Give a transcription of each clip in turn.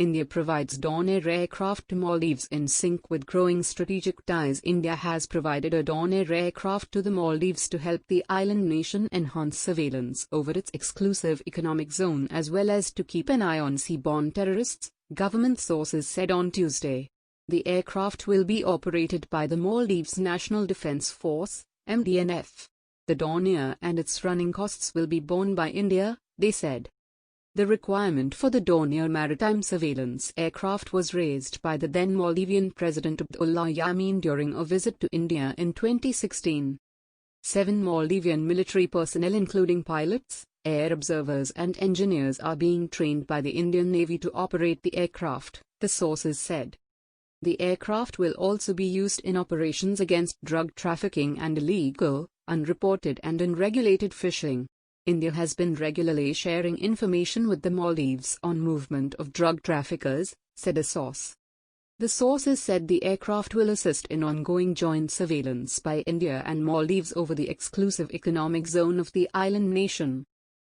India provides Dornier aircraft to Maldives in sync with growing strategic ties. India has provided a Dornier aircraft to the Maldives to help the island nation enhance surveillance over its exclusive economic zone as well as to keep an eye on sea-borne terrorists, government sources said on Tuesday. The aircraft will be operated by the Maldives National Defence Force, MDNF. The Dornier and its running costs will be borne by India, they said. The requirement for the Dornier maritime surveillance aircraft was raised by the then Maldivian President Abdulla Yameen during a visit to India in 2016. 7 Maldivian military personnel including pilots, air observers and engineers are being trained by the Indian Navy to operate the aircraft, the sources said. The aircraft will also be used in operations against drug trafficking and illegal, unreported and unregulated fishing. India has been regularly sharing information with the Maldives on movement of drug traffickers, said a source. The sources said the aircraft will assist in ongoing joint surveillance by India and Maldives over the exclusive economic zone of the island nation.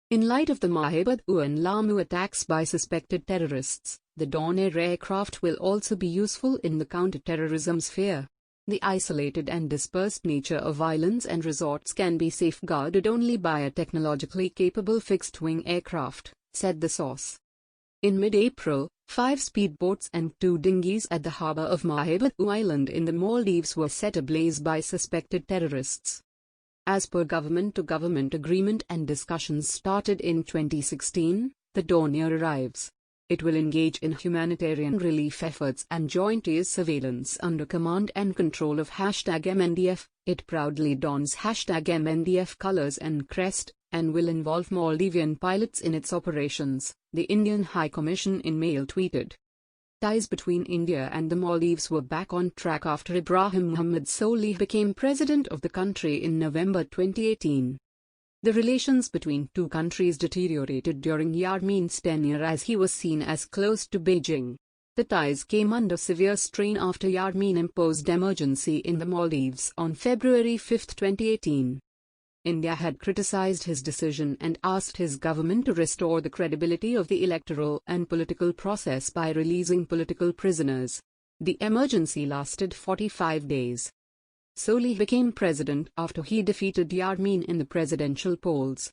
In light of the Mahibadhoo and Laamu attacks by suspected terrorists, the Dornier aircraft will also be useful in the counter-terrorism sphere. The isolated and dispersed nature of islands and resorts can be safeguarded only by a technologically capable fixed-wing aircraft, said the source. In mid-April, 5 speedboats and 2 dinghies at the harbour of Mahibadhoo Island in the Maldives were set ablaze by suspected terrorists. As per government-to-government agreement and discussions started in 2016, the Dornier arrives. It will engage in humanitarian relief efforts and joint air surveillance under command and control of #MNDF. It proudly dons #MNDF colors and crest, and will involve Maldivian pilots in its operations, the Indian High Commission in Mail tweeted. Ties between India and the Maldives were back on track after Ibrahim Mohamed Solih became president of the country in November 2018. The relations between two countries deteriorated during Yameen's tenure as he was seen as close to Beijing. The ties came under severe strain after Yameen imposed emergency in the Maldives on February 5, 2018. India had criticized his decision and asked his government to restore the credibility of the electoral and political process by releasing political prisoners. The emergency lasted 45 days. Solih became president after he defeated Yameen in the presidential polls.